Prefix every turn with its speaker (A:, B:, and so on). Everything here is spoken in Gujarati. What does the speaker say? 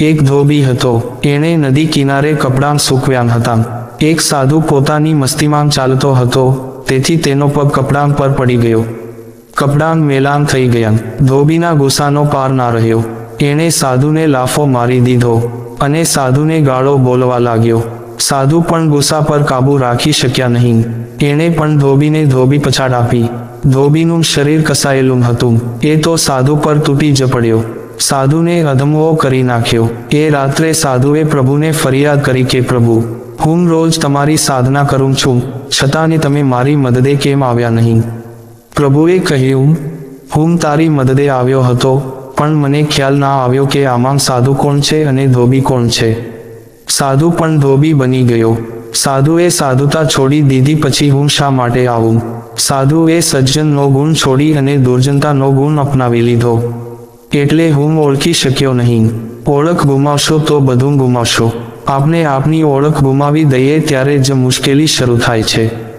A: એક ધોબી હતો, એણે નદી કિનારે કપડાં સૂકવ્યા હતા. એક સાધુ પોતાની મસ્તીમાં ચાલતો હતો, તેથી તેનો પગ કપડાં પર પડી ગયો. કપડાં મેલાન થઈ ગયા. ધોબીના ગુસ્સાનો પાર ના રહ્યો. એણે સાધુને લાફો મારી દીધો અને સાધુને ગાળો બોલવા લાગ્યો. સાધુ પણ ગુસ્સા પર કાબૂ રાખી શક્યા નહીં. એણે પણ ધોબીને ધોબી પછાડ આપી. ધોબીનું શરીર કસાયેલું હતું, એ તો સાધુ પર તૂટી જ પડ્યો. સાધુને અધમવો કરી નાખ્યો. એ રાત્રે સાધુએ પ્રભુને ફરિયાદ કરી કે પ્રભુ, હું રોજ તમારી સાધના કરું છું, છતાં તમે મારી મદદે કેમ આવ્યા નહીં? પ્રભુએ કહ્યું, હું તારી મદદે આવ્યો હતો, પણ મને ખ્યાલ ના આવ્યો કે આમાં સાધુ કોણ છે અને ધોબી કોણ છે. સાધુ પણ ધોબી બની ગયો. સાધુએ સાધુતા છોડી દીધી, પછી હું શા માટે આવું? સાધુએ સજ્જનનો ગુણ છોડી અને દુર્જનતાનો ગુણ અપનાવી લીધો. એટલે હું ઓળખી શક્યો નહીં. ઓળખ ગુમાવશો તો બધું ગુમાવશો. આપણે આપની ઓળખ ગુમાવી દઈએ ત્યારે જ મુશ્કેલી શરૂ થાય છે.